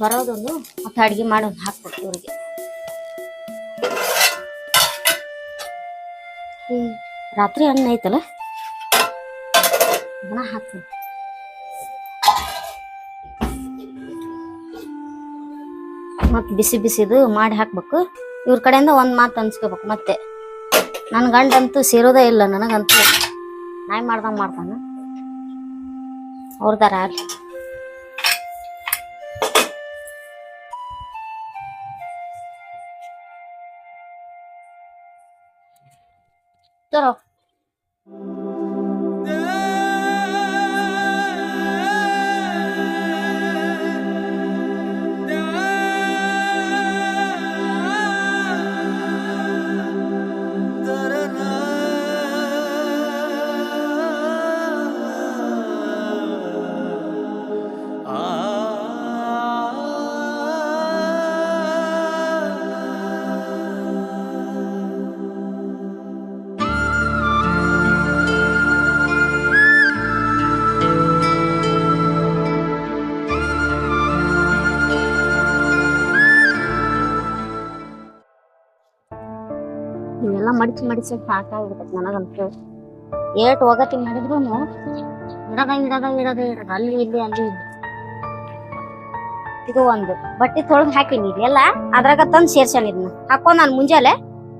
ಬರೋದೊಂದು ಮತ್ತೆ ಅಡ್ಗೆ ಮಾಡೋದು ಹಾಕ್ಬೇಕು ಇವ್ರಿಗೆ. ರಾತ್ರಿ ಅನ್ನ ಐತಲ್ಲ ಅದನ್ನ ಹಾಕ್ತೀನಿ. ಮತ್ತೆ ಬಿಸಿ ಬಿಸಿದು ಮಾಡಿ ಹಾಕ್ಬೇಕು. ಇವ್ರ ಕಡೆಯಿಂದ ಒಂದ್ ಮಾತು ಅನ್ಸ್ಕೋಬೇಕು. ಮತ್ತೆ ನನ್ ಗಂಡಂತೂ ಸೇರೋದೇ ಇಲ್ಲ, ನನಗಂತೂ ನಾಯಿ ಮಾಡ್ದಂಗ ಮಾಡ್ತಾನ. ಅವ್ರದಾರ ಆಗ್ಲಿ ತರೋ. ಇವೆಲ್ಲ ಮಡಿಚಿ ಮಡಿಚಿ ಸಾಕಾಗ್ಬಿಟ್ಟೈತಿ ನನಗಂತೂ. ಏಟ್ ಒಗತಿ ಮಾಡಿದ್ರು ಇಡದ ಅಲ್ಲಿ ಇಲ್ಲಿ ಅಲ್ಲಿ ಇಲ್ಲಿ. ಇದು ಒಂದು ಬಟ್ಟೆ ತೊಳೆದು ಹಾಕಿನಿ ಎಲ್ಲ ಅದ್ರಾಗ ತಂದು ಸೇರ್ಸಾನ. ಇದನ್ನ ಹಾಕೊಂಡ್ ನಾನು ಮುಂಜಾನೆ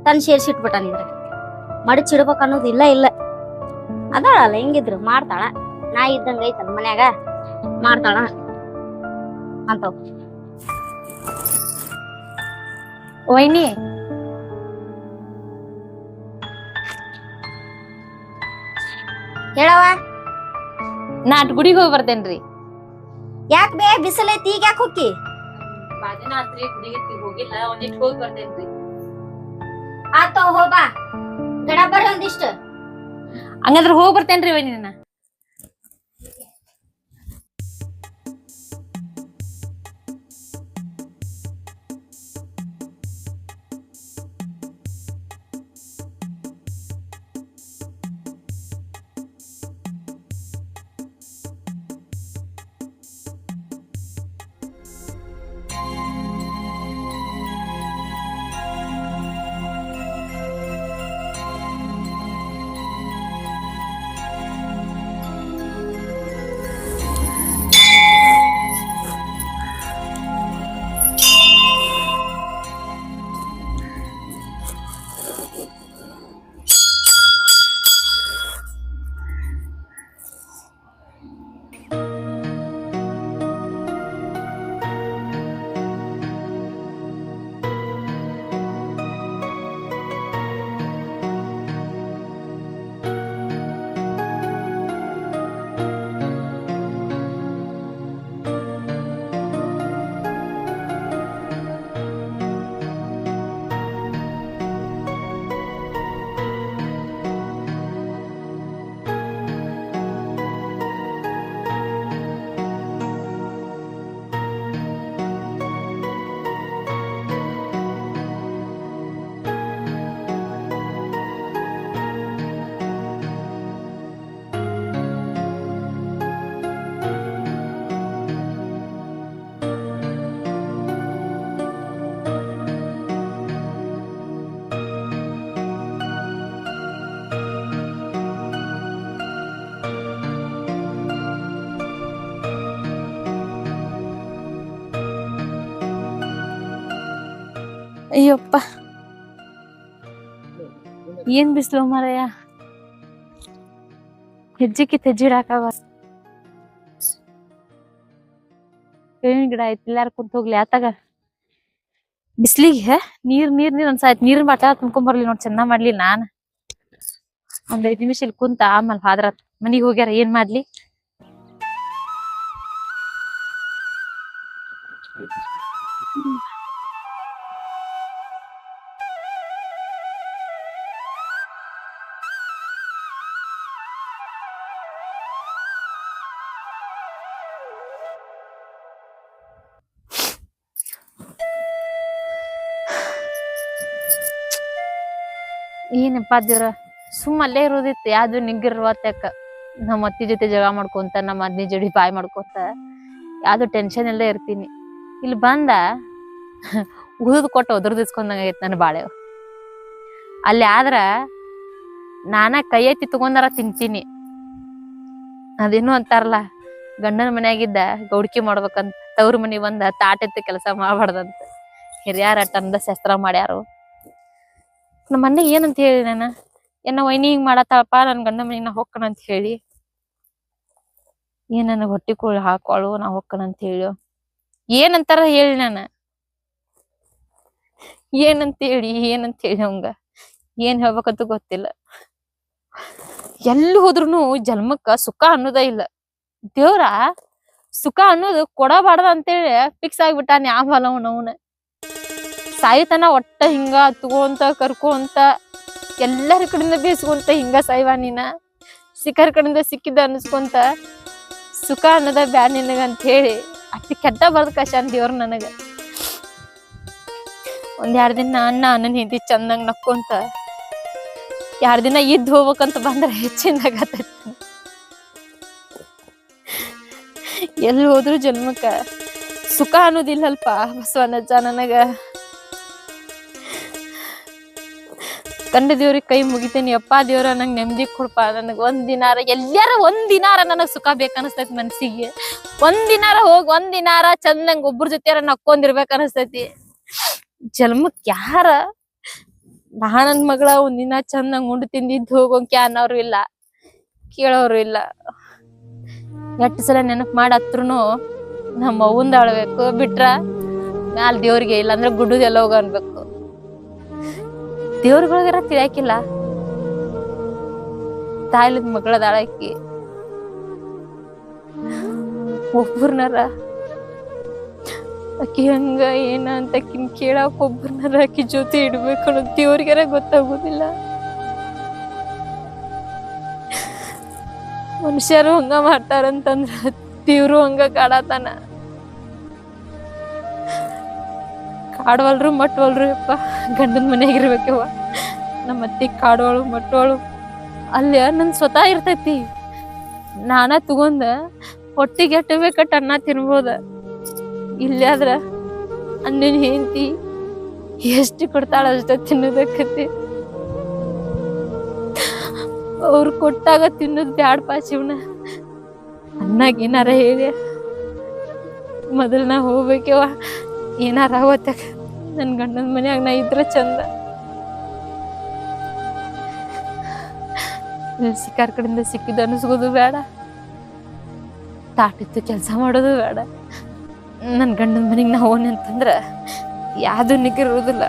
ತಂದು ಸೇರ್ಸಿಟ್ಬಿಟ್ಟಾನ. ಇದ್ರಾಗ ಮಡಿಚಿಡ್ಬೇಕು ಅನ್ನೋದು ಇಲ್ಲ ಇಲ್ಲ. ಅದಾಳಲ್ಲ ಹೆಂಗಿದ್ರು ಮಾಡ್ತಾಳ, ನಾಯಿ ಇದ್ದಂಗ ಐತಲ್ಲ ಮನ್ಯಾಗ ಮಾಡ್ತಾಳ ಅಂತ. ವೈನಿ ಹೇಳವ. ನಾ ಅಟ್ ಗುಡಿಗೆ ಹೋಗಿ ಬರ್ತೇನ್ರಿ. ಯಾಕ್ ಬೇ ಬಿಸಿಲೈತಿ ಈಗ ಯಾಕೆ ಹೋಗಿ? ಗುಡಿಗೆ ಹೋಗಿಲ್ಲ, ಒಂದಿಟ್ಟು ಹೋಗಿ ಬರ್ತೇನ್ರಿ. ಆತ ಹೋಬಾ ಗಡ ಬರ್ರಿ ಒಂದಿಷ್ಟು. ಹಂಗಂದ್ರ ಹೋಗಿ ಬರ್ತೇನ್ರಿ ವೈನಿ. ನಾನು ಅಯ್ಯಪ್ಪ ಏನ್ ಬಿಸ್ಲು ಮಾರಾಯ. ಹೆಜ್ಜಿಕ್ಕಿತ್ ಹೆಜ್ಜೆ ಇಡಾಕಾಗ ಬೇವಿನ ಗಿಡ ಐತಿ, ಎಲ್ಲಾರು ಕುಂತ ಹೋಗ್ಲಿ ಆತಾಗ. ಬಿಸ್ಲಿಗೆ ನೀರ್ ನೀರ್ ನೀರ್ ಅನ್ಸಾಯ್ತು. ನೀರಿನ ಬಾಟ ತುಂಬ್ಕೊಂಡ್ ಬರ್ಲಿ ನೋಡ್, ಚೆನ್ನ ಮಾಡ್ಲಿ. ನಾನ್ ಒಂದ್ 5 ನಿಮಿಷ ಇಲ್ಲಿ ಕುಂತ ಆಮೇಲೆ ಹಾದ್ರ ಮನಿಗ್ ಹೋಗ್ಯಾರ. ಏನ್ ಮಾಡ್ಲಿ? ಏನಪ್ಪ ದೇವ್ರ, ಸುಮ್ಮ ಅಲ್ಲೇ ಇರೋದಿತ್ತು. ಯಾವ್ದು ನಿಗ್ಗಿರ್ವತ್ತಕ್ಕ ನಮ್ಮ ಅತ್ತಿ ಜೊತೆ ಜಗಳ ಮಾಡ್ಕೊಂತ, ನಮ್ಮ ಅದ್ನಿ ಜೋಡಿ ಬಾಯ್ ಮಾಡ್ಕೊಂತ ಯಾವ್ದು ಟೆನ್ಷನ್ ಎಲ್ಲೇ ಇರ್ತೀನಿ. ಇಲ್ಲಿ ಬಂದ ಉಳಿದು ಕೊಟ್ಟು ಒದ್ರದಿಸ್ಕೊಂಡಂಗ ಆಗೈತಿ ನನ್ನ ಬಾಳೆ. ಅಲ್ಲಿ ಆದ್ರ ನಾನ ಕೈ ಎತ್ತಿ ತಗೊಂಡಾರ ತಿಂತೀನಿ. ಅದೇನು ಅಂತಾರಲ್ಲ, ಗಂಡನ ಮನ್ಯಾಗಿದ್ದ ಗೌಡ್ಕಿ ಮಾಡ್ಬೇಕಂತ, ತವ್ರ ಮನಿ ಬಂದ ತಾಟೆತ್ತಿ ಕೆಲಸ ಮಾಡ್ಬಾರ್ದಂತ ಹಿರಿಯಾರ ಟಂದ ಶಸ್ತ್ರ ಮಾಡ್ಯಾರು. ನಮ್ಮ ಅಣ್ಣ ಏನಂತ ಹೇಳಿ ನಾನು ಏನ ವೈನಿ ಹಿಂಗ್ ಮಾಡತ್ತಾಳಪ್ಪ ನನ್ ಗಂಡ ಮನಿಗ್ ನಾ ಹೊಕ್ಕನಂತ ಹೇಳಿ, ಏನ್ ನನಗ್ ಹೊಟ್ಟಿ ಕೂಳ್ ಹಾಕೋಳು ನಾ ಹೊಕ್ಕನಂತ ಹೇಳಿ ಏನಂತಾರ ಹೇಳಿ, ನಾನು ಏನಂತ ಹೇಳಿ ಅವಂಗ ಏನ್ ಹೇಳ್ಬೇಕಂತ ಗೊತ್ತಿಲ್ಲ. ಎಲ್ಲಿ ಹೋದ್ರುನು ಜನ್ಮಕ್ಕ ಸುಖ ಅನ್ನೋದ ಇಲ್ಲ. ದೇವ್ರ ಸುಖ ಅನ್ನೋದು ಕೊಡಬಾರ್ದ ಅಂತೇಳಿ ಫಿಕ್ಸ್ ಆಗ್ಬಿಟ್ಟಾನ ಯಾವನವನ. ಸಾಯ್ತನ ಒಟ್ಟ ಹಿಂಗ ತಗೋಂತ ಕರ್ಕೊಂತ ಎಲ್ಲರ ಕಡೆಯಿಂದ ಬೇಸ್ಕೊಂತ ಹಿಂಗ ಸಾಯ್ವ ನೀನ, ಸಿಕ್ಕರ ಕಡೆಯಿಂದ ಸಿಕ್ಕಿದ್ದ ಅನ್ಸ್ಕೊಂತ ಸುಖ ಅನ್ನೋದ ಬ್ಯಾಡ ನಿನಗ ಅಂತ ಹೇಳಿ ಅಟ್ಟಿ ಕೆಟ್ಟ ಬರ್ದ ಕಶಾನ್ ದೇವ್ರ ನನಗ. ಒಂದ್ 2 ದಿನ ಅಣ್ಣನ ಹಿಂದಿ ಚಂದಂಗ್ ನಕ್ಕೊಂತ 2 ದಿನ ಇದ್ದು ಹೋಗ್ಬೇಕಂತ ಬಂದ್ರ ಹೆಚ್ಚಿನಾಗತೈತಿ. ಎಲ್ಲಿ ಹೋದ್ರು ಜನ್ಮಕ್ಕ ಸುಖ ಅನ್ನೋದಿಲ್ಲಲ್ಪ ಬಸವನಜ್ಜ. ನನಗ ಕಂಡ ದೇವ್ರಿಗೆ ಕೈ ಮುಗಿತೇನಿ, ಅಪ್ಪ ದೇವ್ರ ನಂಗೆ ನೆಮ್ಮದಿ ಕೊಡ್ಪ, ನನಗ ಒಂದಿನಾರ ಎಲ್ಲಾರ ಒಂದಿನಾರ ನನಗ್ ಸುಖ ಬೇಕನ್ಸ್ತೈತಿ ಮನ್ಸಿಗೆ. ಒಂದಿನಾರ ಹೋಗಿ ಒಂದಿನಾರ ಚಂದಂಗ ಒಬ್ರ ಜೊತೆ ನಕ್ಕೊಂಡಿರ್ಬೇಕ ಅನಸ್ತೈತಿ. ಜನ್ಮಕ್ ಯಾರ ನನ್ ಮಗಳ ಒಂದಿನ ಚಂದಂಗ ಉಂಡು ತಿಂದಿದ್ದು ಹೋಗೋಕೆ ಅನ್ನೋರು ಇಲ್ಲ, ಕೇಳೋರು ಇಲ್ಲ. ಎಷ್ಟ್ ಸಲ ನೆನಪು ಮಾಡಿ ಹತ್ರುನು ನಮ್ಮ ಅವ್ವಂದ ಅಳ್ಬೇಕು ಬಿಟ್ರ ಮ್ಯಾಲ ದೇವ್ರಿಗೆ, ಇಲ್ಲ ಅಂದ್ರೆ ಗುಡ್ಡದ ಹೋಗ ಅನ್ಬೇಕು. ದೇವ್ರಗಳಿಗಾರ ತಿಳಿಯಾಕಿಲ್ಲ ತಾಯಿಲದ ಮಗಳದ ಆಳಕಿ. ಒಬ್ಬರ್ನಾರ ಅಕ್ಕಿ ಹಂಗ ಏನ ಅಂತ ಅಕ್ಕಿನ್ ಕೇಳಾಕ ಒಬ್ಬರ್ನಾರ ಅಕ್ಕಿ ಜೊತೆ ಇಡ್ಬೇಕು ಅನ್ನೋದು ದೇವ್ರಿಗಾರ ಗೊತ್ತಾಗುದಿಲ್ಲ. ಮನುಷ್ಯರು ಹಂಗ ಮಾಡ್ತಾರಂತಂದ್ರ ದೇವ್ರು ಹಂಗ ಕಾಡತಾನ. ಕಾಡವಲ್ರು ಮಟ್ವಲ್ರು ಯಪ್ಪ, ಗಂಡನ ಮನೆಯಾಗಿರ್ಬೇಕವ್ವ. ನಮ್ಮ ಅತ್ತಿ ಕಾಡೋಳು ಮಟ್ಟೋಳು ಅಲ್ಲಿ ನನ್ ಸ್ವತಃ ಇರ್ತೈತಿ. ನಾನ ತಗೊಂಡ ಹೊಟ್ಟಿಗೆ ಎಟ್ಟ ಬೇಕಟ್ಟ ಅನ್ನ ತಿನ್ಬೋದ. ಇಲ್ಲಿ ಆದ್ರ ಅನ್ನನ್ ಹೆಂಡತಿ ಎಷ್ಟು ಕೊಡ್ತಾಳ ಅಷ್ಟ ತಿನ್ನೋದಕ್ಕತಿ. ಅವ್ರು ಕೊಟ್ಟಾಗ ತಿನ್ನೋದ್ ಬ್ಯಾಡಪ್ಪ ಶಿವನ. ಅನ್ನಾಗ ಏನಾರ ಹೇಳಿ ಮೊದಲ್ ನಾ ಹೋಗ್ಬೇಕವ, ಏನಾರ ಅವತ್ತಾಗ ನನ್ ಗಂಡನ ಮನ್ಯಾಗ ನಾ ಇದ್ರ ಚಂದ. ಇಲ್ಲಿ ಸಿಕ್ಕಾರ್ ಕಡೆಯಿಂದ ಸಿಕ್ಕಿದ್ದು ಅನಿಸ್ಕೋದು ಬೇಡ, ತಾಟಿತ್ತು ಕೆಲಸ ಮಾಡೋದು ಬೇಡ. ನನ್ ಗಂಡನ ಮನೆಗ್ ನಾ ಹೋಗಿ ಅಂತಂದ್ರ ಯಾವ್ದು ನಿಗಿರುವುದಿಲ್ಲ.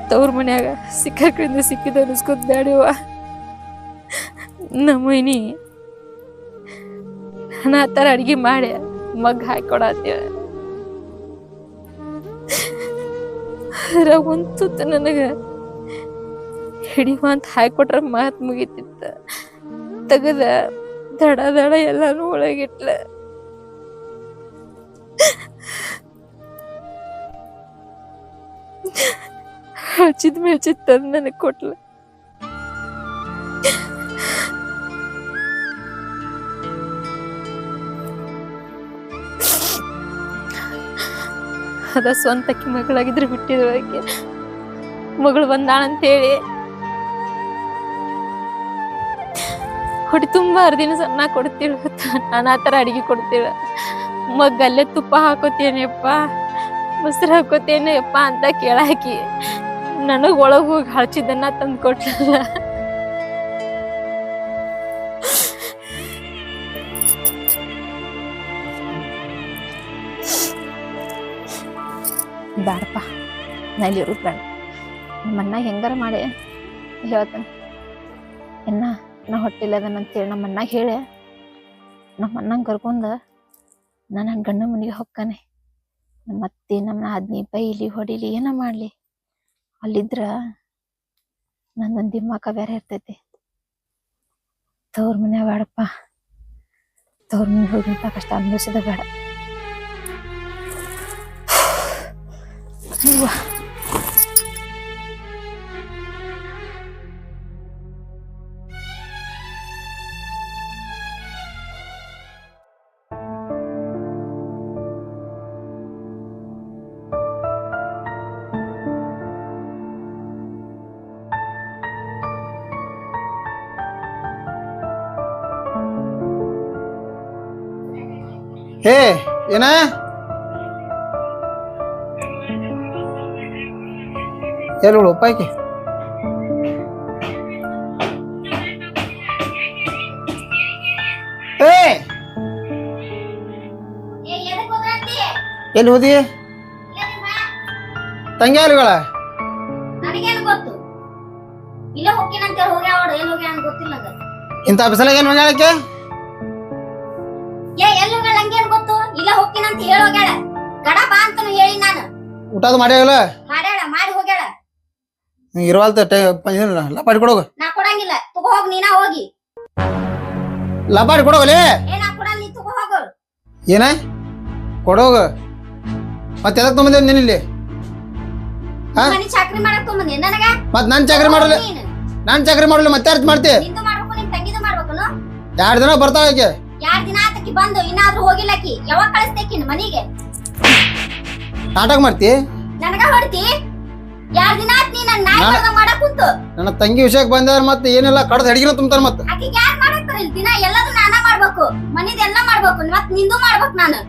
ತವ್ರ ಮನ್ಯಾಗ ಸಿಕ್ಕಾರ್ ಕಡೆಯಿಂದ ಸಿಕ್ಕಿದ್ದು ಅನಿಸ್ಕೋದ್ ಬೇಡವ. ನಮ್ಮನಿ ನಾನು ಆ ಥರ ಅಡ್ಗೆ ಮಾಡಿ ಮಗ್ ಹಾಕೊಡತ್ತೇವ. ಒಂದು ತುತ್ತು ನನಗ ಹಿಡಿಯುವ ಅಂತ ಹಾಕೊಟ್ರ ಮಾತ್ ಮುಗಿತಿತ್ತ. ತೆಗದ ದಡ ದಡ ಎಲ್ಲಾನು ಒಳಗಿಟ್ಲ. ಹಚ್ಚಿದ ಮೆಚ್ಚಿದ್ ತಂದು ನನಗ್ ಕೊಟ್ಲ. ಅದ ಸ್ವಂತಕ್ಕೆ ಮಗಳಾಗಿದ್ರೆ ಬಿಟ್ಟಿದ್ರೊಳಗೆ ಮಗಳು ಬಂದಾಳಂತೇಳಿ ಹೊಟ್ಟೆ ತುಂಬಾ ಅರ್ದಿನ ಸಣ್ಣ ಕೊಡ್ತೀಳ. ನಾನು ಆ ಥರ ಅಡಿಗೆ ಕೊಡ್ತೀಳ. ಮಗ್ಗಲ್ಲೇ ತುಪ್ಪ ಹಾಕೋತೇನೆಯಪ್ಪ, ಮೊಸರು ಹಾಕೋತೇನೆಯಪ್ಪ ಅಂತ ಕೇಳಾಕಿ ನನಗ್ ಒಳಗ್ ಹೋಗಿ ಹಳಚಿದ್ದನ್ನ ತಂದು ಕೊಟ್ಲ. ಬ್ಯಾಡಪ್ಪ, ನಾ ಇಲ್ಲಿ ಇರೋದು ಬೇಡ. ನಮ್ಮನ್ನ ಹೆಂಗಾರ ಮಾಡಿ ಹೇಳ್ತಾನೆ. ಎನ್ನ ನಾ ಹೊಟ್ಟಿಲ್ಲದನಂತೇಳಿ ನಮ್ಮನ್ನ ಹೇಳಿ ನಮ್ಮನ್ನಂಗೆ ಕರ್ಕೊಂಡ ನಾನು ನನ್ನ ಗಂಡ ಮನೆಗೆ ಹೊಕ್ಕಾನೆ. ನಮ್ಮ ಅತ್ತಿ ನಮ್ಮ ಆದ್ನಿ ಬೈಲಿ ಹೊಡಿಲಿ ಏನ ಮಾಡ್ಲಿ, ಅಲ್ಲಿದ್ರ ನಂದೊಂದು ದಿಮಾಕ ಬೇರೆ ಇರ್ತೈತಿ. ತವ್ರ ಮನೆ ಬೇಡಪ್ಪ, ತವ್ರ ಮನೆ ಹೋಗಿಂತ ಕಷ್ಟ ಅನುಭವಿಸಿದ ಬೇಡ. ಹೇ ಏನ ಎಲ್ಲಿ ಉಪಾಯ್ಕೆ ಏ ಎಲ್ಲಿ ಹೋದಿ ತಂಗಿ ಅಲ್ಗಳ ನನಗೇನು ಗೊತ್ತು ಇಲ್ಲ ಹೋಗ್ತೀನಂತ ಹೋಗಿ ಅವಳು ಎಲ್ಲಿ ಹೋಗಿ ಅಂತ ಗೊತ್ತಿಲ್ಲ ನಂಗೆ. ಇಂಥ ಬಿಸಿಲಾಗ ಏನು ಹೇಳಕ್ಕೆ ಎಲ್ಲಿ ಹೋಗ್ಯಾಳ ಹಂಗೇನ್ ಗೊತ್ತು ಇಲ್ಲ ಹೋಗ್ತೀನಂತ ಹೇಳಿ ಹೋಗ್ಯಾಳ ಗಡ ಬಾ ಅಂತಾನು ಹೇಳಿ ನಾನು ಊಟದ ಮಾಡ್ಯಾವಲ್ಲ ಮಾಡ್ಯಾಳ ಮಾಡಿ ಹೋಗ್ಯಾಳ ಇರುವಲ್ತ ಲಪಾಡಿ ಕೊಡೋಗ ನಾ ಕೊಡಂಗಿಲ್ಲ ತಗೋ ಹೋಗ್ ನೀನಾ ಹೋಗಿ ಲಪಾಡಿ ಕೊಡೋಗಲೇ ಏ ನಾ ಕೊಡಲ್ಲ ನೀ ತಗೋ ಹೋಗು ಏನ ಕೊಡೋಗ ಮತ್ತೆ ಎದಕ್ ತೊಗೊಂಬಂದೆ ನೀನ್ ಇಲ್ಲಿ ಹಾ ಮನಿ ಚಾಕ್ರಿ ಮಾಡಕ್ ತೊಂಬಂದಿ ನನಗ ಮತ್ ನಾನ್ ಚಾಕ್ರಿ ಮಾಡಲ್ಲ ನಾನ್ ಚಾಕ್ರಿ ಮಾಡಲ್ಲ ಮತ್ತೆ ಅರ್ಥ ಮಾಡ್ತಿ ನಿಂದು ಮಾಡ್ಬೇಕು ನಿಮ್ ತಂಗಿದು ಮಾಡ್ಬೇಕನು 2 ದಿನ ಬರ್ತಾಳ ಆಕೆ 2 ದಿನ ಆತಕಿ ಬಂದು ಇನ್ನಾದ್ರೂ ಹೋಗಿಲ್ಲಕಿ ಯಾವಾಗ ಕಳಿಸ್ತೇಕಿನ್ ಮನಿಗೆ ನಾಟಕ ಮಾಡ್ತಿ ನನಗ ಹೊಡ್ತಿ 2 ದಿನ ಆತ್ ನೀ ನನ್ ನಾಯಿ ಮಾಡ್ದಂಗ್ ಮಾಡಕ್ ಕುಂತು ನನ್ನ ತಂಗಿ ವಿಷಯಕ್ಕೆ ಬಂದಾರ ಮತ್ತೆ ಏನೆಲ್ಲ ಕಡ್ದು ಅಡಿಗೆನ ತುಂಬ್ತಾರ ಮತ್ತೆ ಆಕಿಗೆ ಯಾರ್ ಮಾಡಕ್ತಾರ ಇಲ್ಲಿ ದಿನ ಎಲ್ಲದೂ ನಾನ ಮಾಡ್ಬೇಕು ಮನಿದೆಲ್ಲ ಮಾಡ್ಬೇಕು ಮತ್ ನಿಂದು ಮಾಡ್ಬೇಕು ನಾನು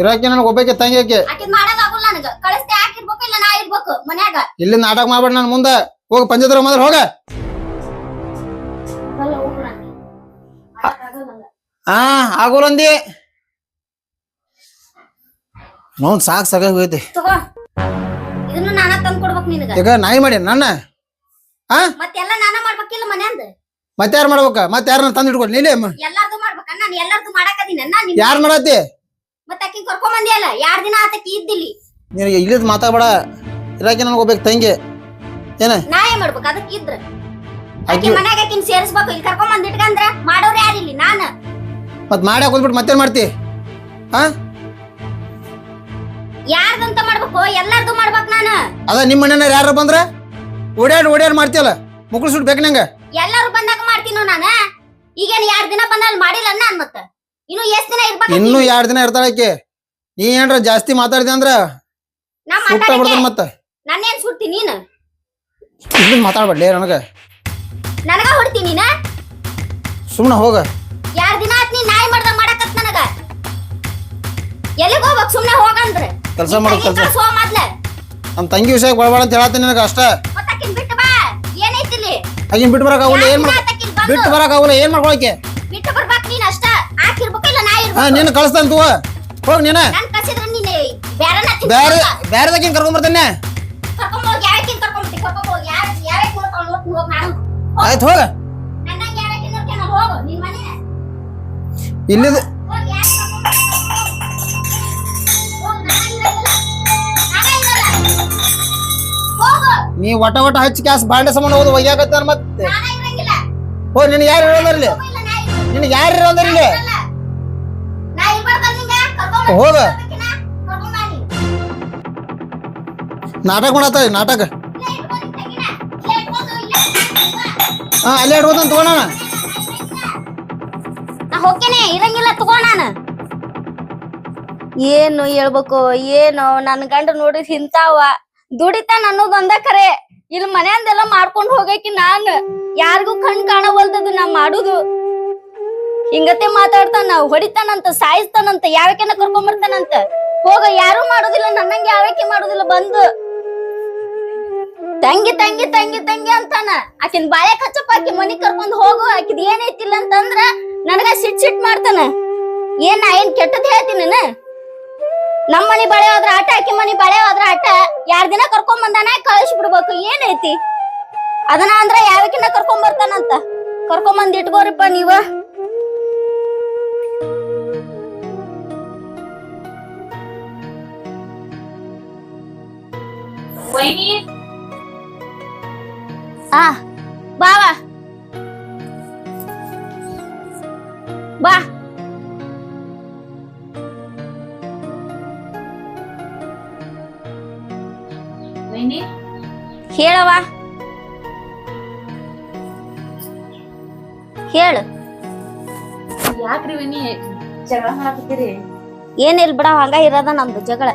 ಇರಾಕಿ ನನಗೆ ಒಬ್ಬಕ್ಕೆ ತಂಗಿ ಆಕೆ ಆಕಿದ್ ಮಾಡಕ್ ಆಗುಲ್ಲ ನನಗ ಕಳಿಸ್ತೆ ಹಾಕಿರ್ಬೇಕು ಇಲ್ಲ ನಾ ಇರ್ಬೇಕು ಮನ್ಯಾಗ ಇಲ್ಲಿ ನಾಟಕ ಮಾಡ್ಬೇಡ ನಾನು ಮುಂದೆ ಹೋಗ ಪಂಚದ್ರ ಮೊದಲು ಹೋಗ ಹಾ ಆಗೋಲಂದಿ ನೋಡ್ ಸಾಕಾಗ ಹೋಗೈತಿ ತಗೋ ಇದನ್ನು ನಾನ ತಂದ್ ಕೊಡ್ಬೇಕು ನಿನಗ ಈಗ ನಾಯಿ ಮಾಡಿ ನನ್ನ ಹಾ ಮತ್ತೆಲ್ಲ ನಾನ ಮಾಡ್ಬೇಕಿಲ್ಲ ಮನ್ಯಾಂದ ಮತ್ತೆ ಯಾರು ಮಾಡ್ಬೇಕ ಮತ್ತೆ ಯಾರನ್ನ ತಂದು ಇಟ್ಕೊಳ್ ನೀಲೇ ಎಲ್ಲಾರ್ದು ಮಾಡ್ಬೇಕ ನಾನು ಎಲ್ಲಾರ್ದು ಮಾಡಕದೀನಿ ನಾನು ಯಾರು ಮಾಡತ್ತಿ ಮತ್ತೆ ಆಕಿ ಕರ್ಕೊಂಡ್ ಬಂದಿ ಅಲ್ಲ 2 ದಿನ ಆತಕಿ ಇದ್ದಿಲ್ಲಿ ನಿನಗೆ ಇಲ್ಲಿದ್ ಮಾತಾಡಬೇಡ ಇರಾಕಿ ನನಗೆ ಹೋಗ್ಬೇಕು ತಂಗಿ ಏನ ನಾ ಏನ್ ಮಾಡ್ಬೇಕು ಅದಕ್ಕೆ ಇದ್ರ ಆಕಿ ಆಕಿ ಮನ್ಯಾಗ ಆಕಿನ್ ಸೇರಿಸ್ಬೇಕು ಇಲ್ಲಿ ಕರ್ಕೊಂಡ್ ಬಂದ್ ಇಟ್ಕಂದ್ರ ಮಾಡೋರು ಯಾರಿಲ್ಲಿ ನಾನು ಮತ್ ಮಾಡಿ ಹಾಕೋದ್ಬಿಟ್ಟು ಮತ್ತೇನ್ ಮಾಡ್ತಿ ಹಾ ಯಾರ್ದಂತ ಮಾಡ್ಬೇಕು ಎಲ್ಲಾರ್ದು ಮಾಡ್ಬೇಕು ನಾನು ಅದ ನಿಮ್ಮ ಮನೆಯವ್ರು ಯಾರು ಬಂದ್ರ ಓಡ್ಯಾಡ್ ಮಾಡ್ತೀಯಲ್ಲ ಮುಕ್ಳು ಸುಟ್ ಬೇಕು ನಂಗೆ ಎಲ್ಲಾರು ಬಂದಾಗ ಮಾಡ್ತೀನೋ ನಾನ ಈಗೇನ್ 2 ದಿನ ಬಂದಲ್ಲಿ ಮಾಡಿಲ್ಲ ನಾನ್ ಮತ್ತ ಇನ್ನು ಎಷ್ಟ್ ದಿನ ಇರ್ಬೇಕು ಇನ್ನೂ 2 ದಿನ ಇರ್ತಾಳ ಆಕಿ ನೀ ಏನ್ರ ಜಾಸ್ತಿ ಮಾತಾಡಿದೆ ಅಂದ್ರ ನಾ ಸುಟ್ಟ ಮಾತಾಡಕ್ಕೆ ಬಿಡ್ತಾನ ಮತ್ತ ನನ್ನೇನ್ ಸುಡ್ತಿ ನೀನ್ ಇದನ್ನ ಮಾತಾಡ್ಬೇಡ್ಲಿ ನನಗ ನನಗ ಹೊಡ್ತಿ ನೀನ ಸುಮ್ನ ಹೋಗ 2 ದಿನ ಆತ್ ನೀ ನಾಯಿ ಮಾಡ್ದಂಗ ಮಾಡಕತ್ ನನಗ ಎಲ್ಲಿಗ್ ಹೋಗ್ಬೇಕು ಸುಮ್ನೆ ಹೋಗಂದ್ರ ಕೆಲಸ ಮಾಡೋದು ಕೆಲಸ ಸೋ ಮೊದ್ಲ ನಮ್ಮ ತಂಗಿ ವಿಷಯಕ್ಕೆ ಬಡಬೇಡ ಅಂತ ಹೇಳತ್ತೀನಿ ನನಗ ಅಷ್ಟ ಮತ್ತ ಆಕಿನ್ ಬಿಟ್ಟು ಬಾ ಏನೈತಿ ಇಲ್ಲಿ ಆಕಿನ್ ಬಿಟ್ಟು ಬರಕ್ ಆಗುಲ್ಲ ಏನ್ ಬಿಟ್ಟು ಬರಕ್ ಆಗುಲ್ಲ ಏನ್ ಮಾಡ್ಕೊಳಕ್ಕೆ ಬಿಟ್ಟು ಬರ್ಬೇಕು ನೀನ್ ಅಷ್ಟ ಹಾಕಿರ್ಬೇಕು ಇಲ್ಲ ನಾ ಹಾ ಇರ್ಬೇಕು ನೀನು ಕಳಿಸ್ತಾನ ತಗೋ ಹೋಗ್ ನೀನ ನನ್ ಕಸಿದ್ರ ನೀನ್ ಬೇರೆನ ಬೇರೆದಕ್ಕಿನ್ ಕರ್ಕೊಂಡ್ ಬರ್ತೇನೆ ಕರ್ಕೊಂಡ್ ಹೋಗಿ ಯಾವಕ್ಕಿನ್ ಕರ್ಕೊಂಡ್ ಹೋಗಿ ಯಾವಕ್ ನೋಡ್ಕೊಂಡು ಹೋಗ್ ನಾನು ಆಯ್ತು ಹೋಗ ನನ್ನಂಗ ಯಾವಕ್ಕಿನ್ ನೋಡ್ಕೊಂಡು ಹೋಗು ನಿನ್ ಮನೆ ಇಲ್ಲಿದ ಹೋಗಿ ಯಾಕ್ ಕರ್ಕೊಂಡ್ ಹೋಗ್ ನಾನೇ ಇರಲ್ಲ ಹೋಗು ನೀ ಒಟ ಹಚ್ಚಿ ಕ್ಯಾಸ್ ಬಾಂಡೆ ಸಂಬಂಧ ಹೋದ್ ಒಯ್ಯಾಕತ್ತಾನ ಮತ್ತೆ ನಾನೇ ಇರಂಗಿಲ್ಲ ಹೋ ನಿನ್ ಯಾರು ಇರೋದ್ರಲ್ಲಿ ಇಲ್ಲ ನಾ ಇರ್ಬೇಕು. ನಿನ್ ಯಾರು ಇರೋದ್ರಲ್ಲಿ ನಾ ಇರ್ಬಾರ್ದಲ್ಲ ನಿಂಗ ಕರ್ಕೊಂಡ್ ಹೋಗ ಕರ್ಕೊಂಡ್ ಬಾ ನೀನ್ ನಾಟಕ ಮಾಡತ್ತ ನಾಟಕ ಇಲ್ಲ ಇಟ್ಕೊಂಡು ತೆಗಿನ ಇಲ್ಲ ಇಟ್ಕೊಂಡು ಇಲ್ಲ ಹಾ ಅಲ್ಲೇ ಇಡ್ಬೋದಂತ ತಗೋಣ ನಾ ಹೋಗ್ತೇನೆ ಇರಂಗಿಲ್ಲ ತಗೋ ನಾನು ಏನು ಹೇಳ್ಬೇಕು ಏನು ನನ್ ಗಂಡ ನೋಡಿದ್ ಹಿಂತಾವ ದುಡಿತಾನ ಅನ್ನೋದೊಂದ ಖರೆ ಇಲ್ಲಿ ಮನೆಯಂದೆಲ್ಲ ಮಾಡ್ಕೊಂಡ್ ಹೋಗಕಿ ನಾನ್ ಯಾರಿಗೂ ಕಣ್ ಕಾಣವಲ್ದದು ನಾ ಮಾಡುದು ಹಿಂಗತೆ ಮಾತಾಡ್ತಾನ ಹೊಡಿತಾನಂತ ಸಾಯಿಸ್ತಾನಂತ ಯಾವಕೆನ ಕರ್ಕೊಂಡ್ ಬರ್ತಾನಂತ ಹೋಗ ಯಾರು ಮಾಡುದಿಲ್ಲ ನನ್ನಂಗೆ ಯಾವಕ್ಕೆ ಮಾಡುದಿಲ್ಲ ಬಂದು ತಂಗಿ ತಂಗಿ ತಂಗಿ ತಂಗಿ ಅಂತಾನ ಆಕಿನ್ ಬಾಳೆ ಕಚ್ಚಪ್ಪ ಆಕಿ ಮನಿ ಕರ್ಕೊಂಡ್ ಹೋಗು ಆಕಿದ್ ಏನೈತಿಲ್ಲ ಅಂತಂದ್ರ ನನಗ ಸಿಟ್ ಮಾಡ್ತಾನ ಏನ್ ಕೆಟ್ಟದ್ ಹೇಳ್ತೀನಿ ನಮ್ ಮನಿ ಬಳೆ ಹೋದ್ರ ಆಟ ಆಕಿ ಮನಿ ಬಳೆ ಹೋದ್ರ ಆಟ 2 ದಿನ ಕರ್ಕೊಂಡ್ ಬಂದಾನ ಕಳಿಸಿ ಬಿಡ್ಬೇಕು ಏನೈತಿ ಅದನ್ನ ಅಂದ್ರ ಯಾವಕಿನ ಕರ್ಕೊಂಡ್ ಬರ್ತಾನಂತ ಕರ್ಕೊಂಡ್ ಬಂದ್ ಇಟ್ಕೋರಿಪ್ಪ ನೀವ ಆ ಬಾವಾ ಬಾ ಹೇಳವ ಹೇಳು ಯಾಕ್ರಿ ವೈನಿ ಜಗಳ ಮಾಡಕತ್ತೀರಿ ಏನಿಲ್ ಬಿಡ ಹಂಗ ಇರೋದ ನಮ್ದು ಜಗಳ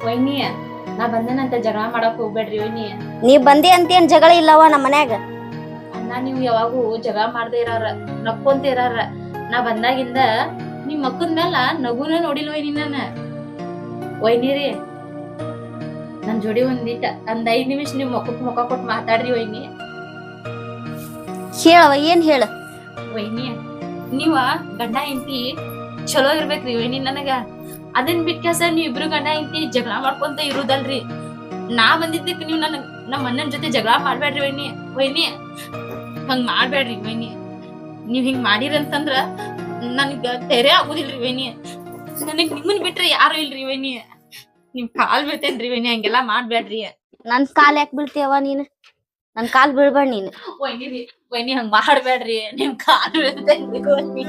ವೈನಿ ನಾ ಬಂದೇನಂತ ಜಗಳ ಮಾಡಕ್ ಹೋಗ್ಬೇಡ್ರಿ ವೈನಿ ನೀ ಬಂದಿ ಅಂತೇನ್ ಜಗಳ ಇಲ್ಲವ ನಮ್ಮ ಮನ್ಯಾಗ ಅಣ್ಣ ನೀವು ಯಾವಾಗೂ ಜಗಳ ಮಾಡ್ದೆ ಇರಾರ ನಕ್ಕೊಂತ ಇರಾರ ನಾ ಬಂದಾಗಿಂದ ನಿಮ್ ಮಕ್ಕದ ಮ್ಯಾಲ ನಗುನ ನೋಡಿಲ್ ವೈನಿ ನಾನ. ವೈನಿರಿ ನನ್ ಜೋಡಿ ಒಂದ್ 5 ನಿಮಿಷ ನಿಮ್ ಮಕ್ಕಕ್ ಮುಖ ಕೊಟ್ಟು ಮಾತಾಡ್ರಿ ವೈನಿ. ಹೇಳವ ಏನ್ ಹೇಳ. ವೈನಿ ನೀವ ಗಂಡ ಹೆಂಡತಿ ಚಲೋ ಇರ್ಬೇಕ್ರಿ ವೈನಿ. ನನಗ ಅದನ್ ಬಿಟ್ಟ ನೀವ್ ಇಬ್ರು ಗಂಡ ಹೆಂಡತಿ ಜಗಳ ಮಾಡ್ಕೊಂತ ಇರುದಲ್ರಿ. ನಾ ಬಂದಿದ್ದಕ್ಕೆ ನೀವ್ ನಮ್ಮ ಅಣ್ಣನ ಜೊತೆ ಜಗಳ ಮಾಡ್ಬೇಡ್ರಿ ವೈನಿ. ವೈನಿ ಹಂಗ್ ಮಾಡ್ಬೇಡ್ರಿ ವೈನಿ. ನೀವ್ ಹಿಂಗ್ ಮಾಡಿರಂತಂದ್ರ ನನ್ಗ ತೆರೆ ಆಗುದಿಲ್ರಿ ವೈನಿ. ನನಗ್ ನಿಮ್ಮನ್ ಬಿಟ್ರೆ ಯಾರು ಇಲ್ರಿ ವೈನಿ. ನಿಮ್ ಕಾಲ್ ಬೀಳ್ತೇನ್ರಿ ವೈನಿ, ಹಂಗೆಲ್ಲಾ ಮಾಡ್ಬೇಡ್ರಿ. ನನ್ ಕಾಲ್ ಯಾಕೆ ಬೀಳ್ತೀಯವ ನೀನ್? ನನ್ ಕಾಲ್ ಬೀಳ್ಬೇಡ ನೀನ್. ವೈನಿ ಹಂಗ್ ಮಾಡ್ಬೇಡ್ರಿ, ನಿಮ್ ಕಾಲ್ ಬೀಳ್ತೇನ್ರಿ ವೈನಿ.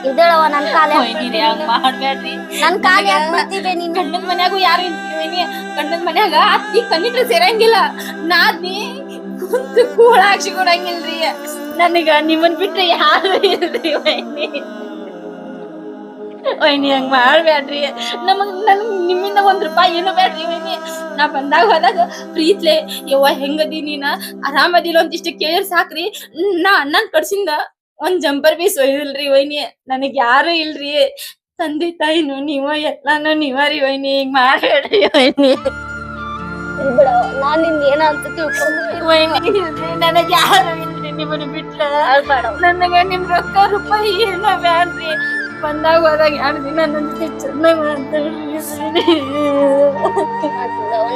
ಇದೇಳವ ನನ್ ಕಾಲ್ ವೈನಿ ಹಂಗ್ ಮಾಡ್ಬೇಡ್ರಿ. ನನ್ ಕಾಲ್ ಯಾಕೆ ಬೀಳ್ತೀವಿ ನೀನ್? ಗಂಡನ ಮನ್ಯಾಗೂ ಯಾರು ಇಲ್ರಿ ವೈನಿ. ಗಂಡನ ಮನ್ಯಾಗ ಅತ್ತಿ ಕಣ್ಣಿಟ್ರೆ ಸೇರಂಗಿಲ್ಲ. ನಾದ್ನಿ ಕುಂತು ಕೂಳ ಹಾಕ್ಸಿಕೊಡಂಗಿಲ್ರಿ. ನನಗ ನಿಮ್ಮನ್ ಬಿಟ್ರೆ ಯಾರು ಇಲ್ರಿ ವೈನಿ. ವೈನಿ ಹಂಗ್ ಮಾಡ್ಬೇಡ್ರಿ. ನನ್ ನಿಮ್ಮಿಂದ ₹1 ಏನು ಬೇಡ್ರಿ ವೈನಿ. ನಾ ಬಂದಾಗ ಹೋದಾಗ ಪ್ರೀತ್ಲೆ ಯವ್ವ ಹೆಂಗದಿ ನೀನ ಆರಾಮದಿಲ್ಲ ಅಂತಿಷ್ಟ ಕೇಳಿರ್ ಸಾಕ್ರಿ. ನಾ ಅಣ್ಣನ್ ಕಡ್ಸಿಂದ ಒಂದ್ ಜಂಪರ್ ಪೀಸ್ ಒಯ್ದಿಲ್ರಿ ವೈನಿ. ನನಗ್ ಯಾರು ಇಲ್ರಿ. ತಂದೆ ತಾಯಿನು ನೀವ ಎಲ್ಲಾನು ನೀವರಿ ವೈನಿ. ಹಿಂಗ್ ಮಾಡ್ಬೇಡ್ರಿ ವೈನಿ. ನಾನ್ ನಿನ್ ಏನ ಅಂತ ತಿಳ್ಕೊಂಡು ವೈನಿ ನನಗ್ ಯಾರು ಇಲ್ರಿ ನಿಮ್ಮನ್ನ ಬಿಟ್ಟ. ನನಗ ನಿಮ್ ರೊಕ್ಕ ರೂಪಾಯಿ ಏನೋ ಬ್ಯಾಡ್ರಿ. ಬಂದಾಗ ಹೋದಾಗ 2 ದಿನ ನನ್ನ ಜೊತೆ ಚೆನ್ನಾಗ್ ಮಾತಾಡ್ರಿ.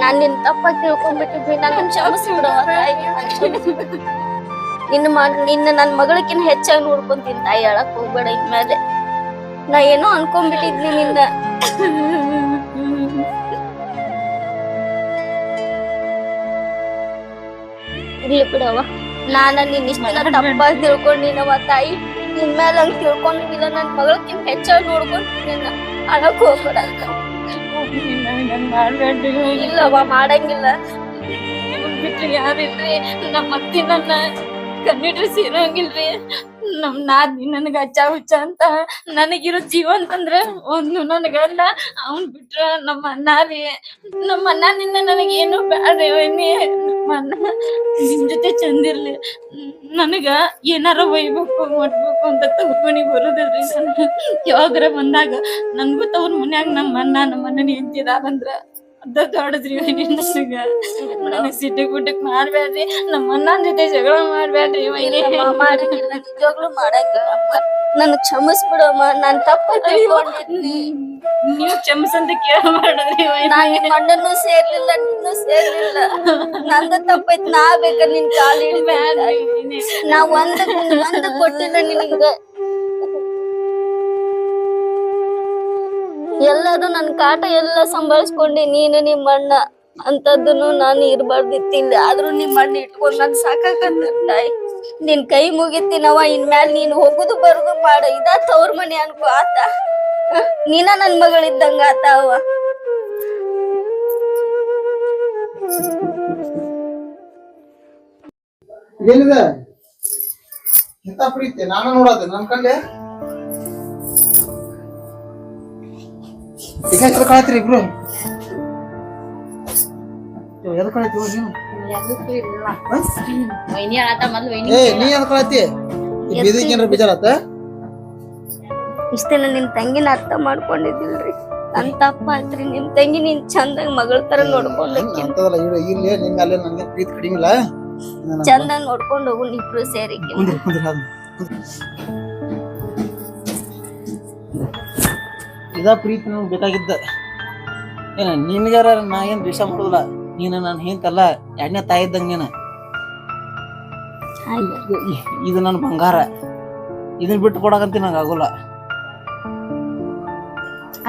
ನಾನ್ ನಿನ್ ತಪ್ಪಾಗಿ ತಿಳ್ಕೊಂಡ್ಬಿಟ್ಟಿದ್ವಿ. ನನ್ನ ಕ್ಷಮಿಸ್ಬಿಡವ ತಾಯಿ. ನಿನ್ನ ನನ್ ಮಗಳಕ್ಕಿನ್ನ ಹೆಚ್ಚಾಗಿ ನೋಡ್ಕೊಂತೀನಿ ತಾಯಿ. ಹೇಳಕ್ ಹೋಗ್ಬೇಡ ಇನ್ಮೇಲೆ. ನಾ ಏನೋ ಅನ್ಕೊಂಡ್ಬಿಟ್ಟಿದ್ನಿ ನಿನ್ನ. ಇರ್ಲಿ ಬಿಡವ. ನಾನ ನಿನ್ ಇಷ್ಟೆಲ್ಲ ತಪ್ಪಾಗಿ ತಿಳ್ಕೊಂಡಿನವ ತಾಯಿ. ಇನ್ಮೇಲೆ ಹಂಗ್ ತಿಳ್ಕೊಂಡಿಲ್ಲ. ನನ್ ಮಗಳಕ್ಕಿನ್ನ ಹೆಚ್ಚಾಗಿ ನೋಡ್ಕೊಂತೀನಿ. ಅಳಕ್ ಹೋಗ್ಬೇಡ. ಮಾಡ್ಬೇಡ್ರಿ. ಇಲ್ಲವ ಮಾಡಂಗಿಲ್ಲ. ನಿಮಗ್ ಬಿಟ್ರೆ ಯಾರಿಲ್ರಿ. ನಮ್ಮ ಅತ್ತಿ ನನ್ನ ಕಣ್ಣಿಟ್ರೆ ಸೇರಂಗಿಲ್ರಿ. ನಮ್ ನಾದ್ನಿ ನನಗ ಅಚ್ಚ ಹುಚ್ಚ ಅಂತ ನನಗಿರೋ ಜೀವ ಅಂತಂದ್ರ ಒಂದು ನನಗಲ್ಲ. ಅವನ್ ಬಿಟ್ರ ನಮ್ಮ ಅಣ್ಣ ರೀ. ನಮ್ಮ ಅಣ್ಣನಿಂದ ನನಗೇನು ಬ್ಯಾಡ್ರಿ ವೈನಿ. ನಮ್ಮ ಅಣ್ಣ ನಿಮ್ ಜೊತೆ ಚಂದಿರ್ಲಿ. ನನಗ ಏನಾರ ಒಯ್ಬೇಕು ಮಾಡ್ಬೇಕು ಅಂತ ತಗೊಂಡಿಗೆ ಬರೋದಿಲ್ರಿ. ನಾನು ಯಾವಾಗರ ಬಂದಾಗ ನನ್ಗೂ ತವ್ರ ಮನ್ಯಾಗ ನಮ್ಮ ಅಣ್ಣನ ಹೆಂಡ್ತಿದಾರಂದ್ರ ಅದ ದೊಡ್ಡದ್ರಿ ವೈನಿ. ನನಗ ಸಿಟ್ಟಕ್ ಬಿಟ್ಟಕ್ ಮಾಡ್ಬೇಡ್ರಿ. ನಮ್ಮ ಅಣ್ಣನ ಜೊತೆ ಜಗಳ ಮಾಡ್ಬೇಡ್ರಿ ವೈನಿ. ಮಾಡಂಗಿಲ್ಲ. ನಿಜವಾಗ್ಲೂ ಮಾಡಂಗಿಲ್ಲ. ನನ್ ಕ್ಷಮಿಸ್ಬಿಡಮ್ಮ. ನಾನ್ ತಪ್ಪ ತಿಳ್ಕೊಂಡಿದ್ನಿ. ನೀವ್ ಕ್ಷಮಿಸಂತ ಕೇಳಬೇಡ್ರಿ ವೈನಿ. ನಾನ್ ನಿಮ್ ಅಣ್ಣನೂ ಸೇರ್ಲಿಲ್ಲ, ನಿನ್ನೂ ಸೇರ್ಲಿಲ್ಲ. ನಂದ ತಪ್ಪೈತ್. ನಾ ಬೇಕ ನಿನ್ ಕಾಲ್ ಹಿಡಿಬೇಡ್ರಿ. ನಾ ಒಂದ್ ಕೊಟ್ಟಿಲ್ಲ ನಿನಗ. ಎಲ್ಲಾರು ನನ್ ಕಾಟ ಎಲ್ಲ ಸಂಭಾಳಿಸ್ಕೊಂಡಿ. ನೀನು ನಿಮ್ಮ ಅಣ್ಣ ಅಂತದನ್ನು ನಾನು ಇರ್ಬಾರ್ದಿತ್ತಿಲ್ಲ. ಆದ್ರೂ ನಿಮ್ಮ ಅಣ್ಣ ಇಟ್ಕೊಂಡ್ ನನ್ ಸಾಕಾಕಂತ ತಾಯಿ. ನಿನ್ ಕೈ ಮುಗಿತೀನವ. ಇನ್ಮ್ಯಾಲ ನೀನ್ ಹೋಗುದು ಬರುದು ಮಾಡ. ಇದಾ ತವ್ರ ಮನೆ ಅನ್ಕೋ ಆತ. ನೀನ ನನ್ ಮಗಳಿದ್ದಂಗ ಆತ ಅವ. ಏನಿದೆ ಎಂತ ಪ್ರೀತಿ? ನಾನು ನೋಡೋದು ನನ್ ಕಂಡೆ ಈಗ ಕಳತ್ರಿ ಇಬ್ರು. ಎದ್ ಕಳತಿ ನೀನು? ವೈನಿ ಆತ ಮೊದ್ಲು ವೈನಿ. ನೀ ಎದ್ ಕಳತಿ? ಬೀದಿಗೇನ್ರ ಬೇಜಾರತ್ತ? ಇಷ್ಟ ದಿನ ನಿಮ್ ತಂಗಿನ ಅರ್ಥ ಮಾಡ್ಕೊಂಡಿದ್ದಿಲ್ರಿ. ನನ್ ತಪ್ಪ ಆಯ್ತ್ರಿ. ನಿಮ್ ತಂಗಿ ನೀನ್ ಚಂದಾಗ ಮಗಳ ತರ ನೋಡ್ಕೊಂಡಕ್ಕಿ. ಅಂತದಲ್ಲ ಇರ್ಲಿ. ನಿನ್ ಮೇಲೆ ನನ್ಗೆ ಪ್ರೀತಿ ಕಡಿಮೆ ಇಲ್ಲ. ಚಂದಾಗ ನೋಡ್ಕೊಂಡ್ ಹೋಗು ಇಬ್ರು ಸೇರಿ. ಇದ ಪ್ರೀತಿ ನಮ್ಗೆ ಬೇಕಾಗಿದ್ದ. ಏನ ನಿನ್ಗಾರ ನಾ ಏನ್ ದ್ವೇಷ ಮಾಡುದಿಲ್ಲ. ನೀನು ನಾನು ಹೇಂತಲ್ಲ, 2ನೇ ತಾಯಿ ಇದ್ದಂಗ ನೀನು. ಇದು ನನ್ನ ಬಂಗಾರ. ಇದನ್ನ ಬಿಟ್ಟು ಕೊಡಕಂತ ನಂಗೆ ಆಗೋಲ್ಲ.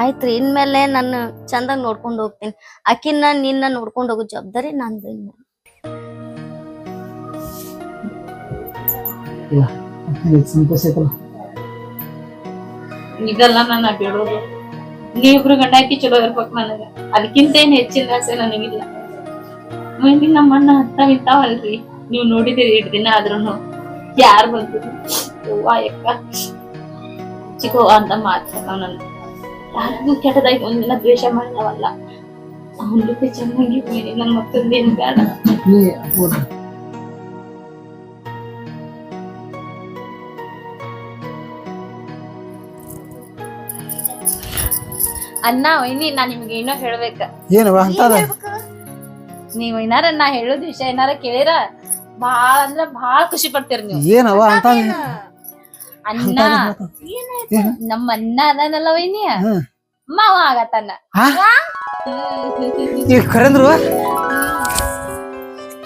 ಆಯ್ತ್ರಿ. ಇನ್ಮೇಲೆ ನಾನು ಚಂದಾಗ ನೋಡ್ಕೊಂಡ್ ಹೋಗ್ತೀನಿ. ಆಕಿನ್ನ ನಿನ್ನ ನೋಡ್ಕೊಂಡ್ ಹೋಗೋ ಜವಾಬ್ದಾರಿ ನಂದು. ಸಂತೋಷ ಆಯ್ತಲ್ಲ. ಇದೆಲ್ಲ ನನ್ನ ಬೇಡೋದು. ನೀವಿಬ್ರು ಗಂಡಾಕಿ ಚಲೋ ಇರ್ಬೇಕು ನನಗ. ಅದಕ್ಕಿಂತ ಏನ್ ಹೆಚ್ಚಿನ ಆಸೆ ನನಗಿಲ್ಲ. ವೈನಿ ನಮ್ಮ ಅಣ್ಣ ಇಂತಾವಲ್ರಿ. ನೀವ್ ನೋಡಿದಿರಿ 2 ದಿನ ಆದ್ರೂನು ಯಾರು ಬಂದ್ರು ಯವ್ವ ಯಕ್ಕ ಚಿಕ್ಕೋ ಅಂತ ಮಾತಾಡ್ತಾವ. ನನ್ ಯಾರಿಗೂ ಕೆಟ್ಟದಾಗಿ ಒಂದಿನ ದ್ವೇಷ ಮಾಡ್ತಾವಲ್ಲ. ಅವನ ಜೊತೆ ಚೆನ್ನಾಗಿ ನನ್ ಮತ್ತೊಂದೇನು ಬೇಡ. ಅಣ್ಣ ವೈನಿ ನಾ ನಿಮ್ಗೆ ಏನೋ ಹೇಳ್ಬೇಕ. ಏನವ ಅಂತದ? ನೀವ್ ಏನಾರ ನಾ ಹೇಳೋದ್ ವಿಷಯ ಏನಾರ ಕೇಳಿರ ಬಾಳ ಅಂದ್ರ ಬಾಳ ಖುಷಿ ಪಡ್ತೀರಿ ನೀವು. ಏನವ ಅಂತ? ಅಣ್ಣ ನಮ್ಮ ಅಣ್ಣ ಅದಾನಲ್ಲ ವೈನಿ ಮಾವ ಆಗತ್ತಾನ. ಈಗ ಕರೆಂದ್ರು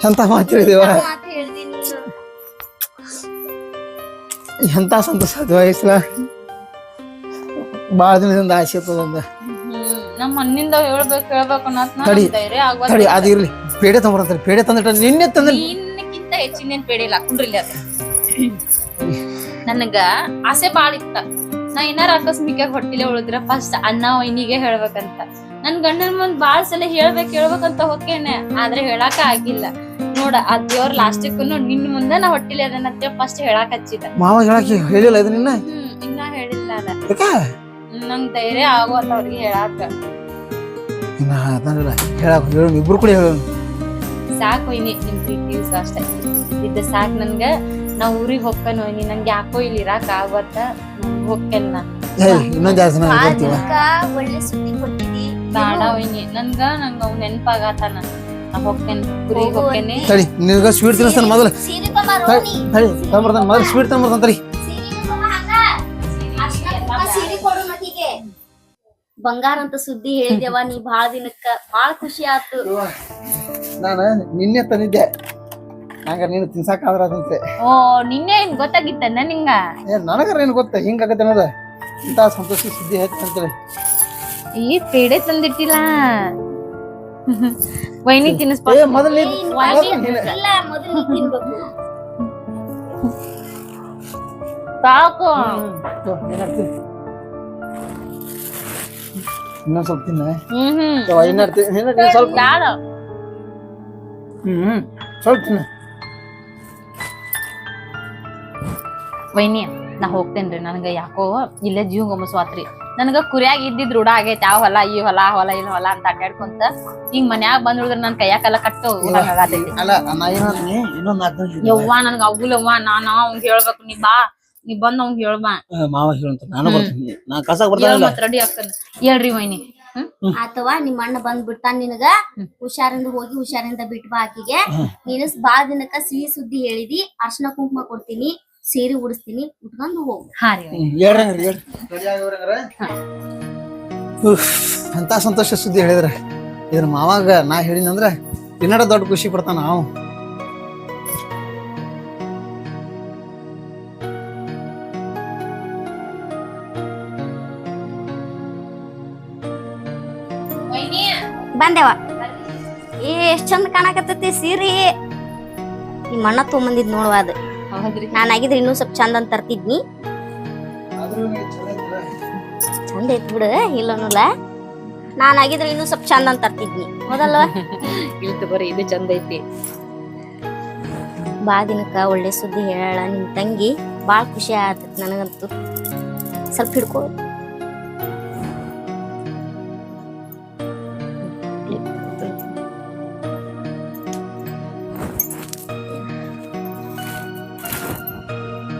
ಎಂತ ಮಾತು ಹೇಳಿದೇವ, ಎಂತ ಸಂತೋಷ ವಯಸ್ಸಲ ಬಾಳ ದಿನದಿಂದ ಆಸೆ ಇರ್ತದಂದ. ನಮ್ಮ ಮಣ್ಣಿಂದ ಹೇಳ್ಬೇಕು ತಡಿ ಅದು ಇರ್ಲಿ, ಪೇಡೆ ತಂದ್ರಂತಾರೆ. ಪೇಡೆ ತಂದಿಟ್ಟ ನಿನ್ನೆ ತಂದ ನಿನ್ನಕ್ಕಿಂತ ಹೆಚ್ಚಿನ ಪೇಡೆ ಇಲ್ಲ ಕುಂಡ್ರಿಲ್ಲ. ನನಗ ಆಸೆ ಬಾಳ ಇತ್ತ, ನಾ ಏನಾರ ಆಕಸ್ಮಿಕ ಹೊಟ್ಟಿಲೆ ಉಳಿದ್ರ ಫಸ್ಟ್ ಅಣ್ಣ ವೈನಿಗೆ ಹೇಳ್ಬೇಕಂತ. ನನ್ ಗಂಡನ ಮುಂದ್ ಬಾಳ ಸಲ ಹೇಳ್ಬೇಕಂತ ಹೋಗ್ತೇನೆ, ಆದ್ರೆ ಹೇಳಾಕ ಆಗಿಲ್ಲ. ನೋಡ ಆ ದೇವ್ರ ಲಾಸ್ಟಿಕ್ ನಿನ್ ಮುಂದೆ ನಾ ಹೊಟ್ಟಿಲೆ ಅದನ್ನ ಫಸ್ಟ್ ಹೇಳಾಕ ಹಚ್ಚಿದ. ಮಾವ ಹೇಳಕ್ಕೆ ಹೇಳಿಲ್ಲ ಇದು ನಿನ್ನ? ಇನ್ನ ಹೇಳಿಲ್ಲ ನಂಗ್ ಧೈರ್ಯ ಆಗೋತ್ ಅವ್ರಿಗೆ ಹೇಳಾಕ. ಹೇಳು ಇಬ್ರು ಕೂಡ ಹೇಳು. ಸಾಕ್ ವೈನಿ ನಿಮ್ ಪ್ರೀತಿ ವಿಶ್ವಾಸ ಇದ್ದ ಸಾಕ್ ನನ್ಗ. ನಾ ಊರಿಗ್ ಹೋಗ್ಕನ್ ವೈನಿ, ನಂಗೆ ಯಾಕೋ ಇಲ್ಲಿ ಇರಾಕ ಆಗತ್ತ, ಹೋಗ್ಕೇನ್ ನಾ. ಇನ್ನೊಂದ್ ಜಾಸ್ತಿ ಒಳ್ಳೆ ಸುದ್ದಿ ಕೊಟ್ಟಿದಿ. ಬಾಡ ವೈನಿ ನನ್ಗ ಅವ್ ನೆನ್ಪಾಗತಾನ. ನಾ ಹೋಗ್ತೇನೆ ಊರಿಗ್ ಹೋಗ್ತೇನೆ. ತಡಿ ನಿನಗ ಸ್ವೀಟ್ ತಿನ್ನಿಸ್ತಾನ ಮೊದಲು. ತಡಿ ತಂಬರ್ತಾನ ಮೊದಲು ಸ್ವೀಟ್ ತಂಬರ್ತಾನ. ತಡಿ ಬಂಗಾರ ಅಂತ ಸುದ್ದಿ ಹೇಳಿದೇವ ನೀ ಬಾಳ ದಿನಕ್ಕ. ಬಾಳ ಖುಷಿ ಆತು. ನಾನು ನಿನ್ನೆ ತಂದಿದ್ದೆ, ನಂಗ ನೀನು ತಿನ್ಸಾಕಾದ್ರ ಅದಂತೆ. ಓ ನಿನ್ನೆ ಏನ್ ಗೊತ್ತಾಗಿತ್ತನ್ನ ನಿಂಗ? ನನಗರ ಏನ್ ಗೊತ್ತ ಹಿಂಗಾಗತ್ತೆ ಅನ್ನೋದ. ಇಂತ ಸಂತೋಷ ಸುದ್ದಿ ಹೇಳ್ತ ಅಂತೇಳಿ ಈ ಪೇಡೆ ತಂದಿಟ್ಟಿಲ್ಲ ವೈನಿ ತಿನ್ನಿಸ್ಬಾ. ಮೊದಲು ಸಾಕು ಇನ್ನೊಂದ್ ಸ್ವಲ್ಪ ತಿನ್ನ. ಸ್ವಲ್ಪ ಬ್ಯಾಡ. ಸ್ವಲ್ಪ ತಿನ್ನ ವೈನಿ ನಾ ಹೋಗ್ತೇನ್ರಿ. ನನಗ ಯಾಕೋ ಇಲ್ಲೇ ಜೀವ ಗಮಸ್ವಾತ್ರಿ. ನನಗ ಕುರಿಯಾಗ ಇದ್ದಿದ್ ರೂಢ ಆಗೈತಿ. ಆ ಹೊಲ ಈ ಹೊಲ ಹೊಲ ಇಲ್ಲ ಹೊಲ ಅಂತ ಅಡ್ಡಾಡ್ಕೊಂತ ಹಿಂಗ್ ಮನ್ಯಾಗ ಬಂದ್ಬಿಡ್ರ ನನ್ ಕೈಯಾಕೆಲ್ಲ ಕಟ್ಟು ಆಗತೈತಿ. ಯವ್ವ ನನ್ಗ ಅಗುಲವ್ವ, ನಾನ ಅವ್ನ್ ಹೇಳ್ಬೇಕು. ನೀ ಬಂದ್ ಅವ್ನ್ ಹೇಳ್ಬಾ. ಮಾವ ಹೇಳಂತ ನಾನು ಬರ್ತೀನಿ. ನಾ ಕಸಾಕ್ ಬರ್ತಾನಲ್ಲ ಮತ್ ರೆಡಿ ಆಗ್ತಾನ. ಹೇಳ್ರಿ ವೈನಿ. ಆತವಾ ನಿಮ್ಮ ಅಣ್ಣ ಬಂದ್ ಬಿಡ್ತಾನ. ನಿನಗ ಹುಷಾರಿಂದ ಹೋಗಿ ಹುಷಾರಿಂದ ಬಿಟ್ ಬಾ ಆಕಿಗೆ. ನೀನು ಬಾಳ ದಿನಕ್ಕ ಸಿಹಿ ಸುದ್ದಿ ಹೇಳಿದಿ. ಅರ್ಶನ ಕುಂಕುಮ ಕೊಡ್ತೀನಿ, ಸೀರೆ ಉಡಿಸ್ತೀನಿ, ಉಟ್ಕೊಂಡು ಹೋಗು. ಹಾ ರೀ ಅಂತ ಸಂತೋಷ ಸುದ್ದಿ ಹೇಳಿದ್ರ ಇದ್ರ ಮಾವಾಗ ನಾ ಹೇಳಿನಂದ್ರ ಇನ್ನಡ ದೊಡ್ಡ ಖುಷಿ ಪಡ್ತಾನ ನಾವು. ಬಂದೇವ. ಎಷ್ಟ್ ಚಂದ ಕಾಣಕತ್ತೈತಿ ಸೀರಿ. ನಿಮ್ಮ ಅಣ್ಣ ತೊಗೊಂಬಂದಿದ್ ನೋಡುವ ಅದು. ನಾನ್ ಆಗಿದ್ರೆ ಇನ್ನೂ ಸ್ವಲ್ಪ ಚಂದ ಅಂತ ತರ್ತಿದ್ನಿ. ಚಂದ ಐತ್ ಬಿಡು, ಇಲ್ಲನಲ್ಲ. ನಾನ್ ಆಗಿದ್ರೆ ಇನ್ನೂ ಸ್ವಲ್ಪ ಚಂದ ಅಂತ ತರ್ತಿದ್ನಿ, ಹೌದಲ್ವ? ಇಲ್ತು ಬರೀ ಇದು ಚಂದ ಐತಿ. ಬಾಳ ದಿನಕ್ಕ ಒಳ್ಳೆ ಸುದ್ದಿ ಹೇಳ ನಿಮ್ ತಂಗಿ. ಬಾಳ ಖುಷಿ ಆಗತೈತಿ ನನಗಂತೂ. ಸ್ವಲ್ಪ ಹಿಡ್ಕೊ.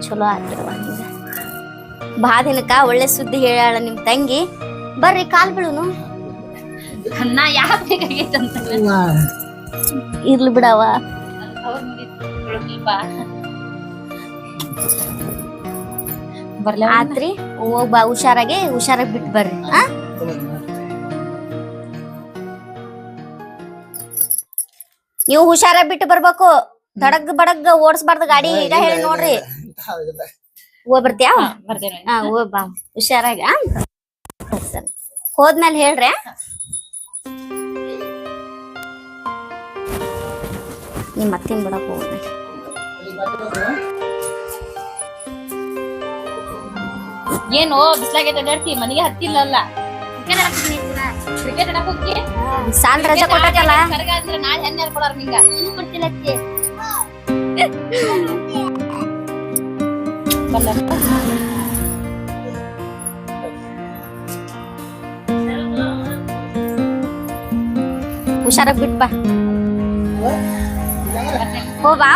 ಚಲೋ ಆತ್ರವ ನಿಂಗ. ಬಾಳ ದಿನಕ್ಕ ಒಳ್ಳೆ ಸುದ್ದಿ ಹೇಳ ನಿಮ್ ತಂಗಿ. ಬರ್ರಿ ಕಾಲ್ ಬೀಳುನು. ಅನ್ನ ಯಾಕೆ ಬೇಕಾಗೈತಂತ ಇರ್ಲಿ ಬಿಡವ. ಆತ್ರಿ ಹೋಗ್ ಬಾ. ಹುಷಾರಾಗಿ ಬಿಟ್ ಬರ್ರಿ. ನೀವು ಹುಷಾರಾಗಿ ಬಿಟ್ಟು ಬರ್ಬೇಕು. ದಡಗ್ ಬಡಗ್ ಓಡಿಸ್ಬಾರ್ದು ಗಾಡಿ. ಈಗ ಹೇಳಿ ನೋಡ್ರಿ. ಹೋಗ್ ಬರ್ತೀಯ? ಹೋಗ್ ಬಾ ಹುಷಾರಾಗ. ಸರಿ ಹೋದ್ಮೇಲೆ ಹೇಳ್ರಿ. ನಿಮ್ ಮತ್ತಿನ ಬಿಡಕ್ ಹೋಗ್ರಿ. ಏನು ಬಿಸ್ಲಾಗೈತೆ ಅಡ್ಯಾಡ್ತಿ, ಮನೆಗೆ ಹತ್ತಿಲ್ಲಲ್ಲ. ಕ್ರಿಕೆಟ್ ಆಡಕ್ ಹೋಗಿ ಸಾಲ್ ರಜಾ ಕೊಟ್ಟಲ್ಲ. ನಾಳೆ ಹೆಣ್ಣು ಕೊಡಾರ ನಿಂಗ ಇನ್ನು ಕೊಡ್ತಿಲ್ಲ. ಹುಷಾರಾಗಿ ಬಿಟ್ ಬಾ. ಹೋ ಬಾ.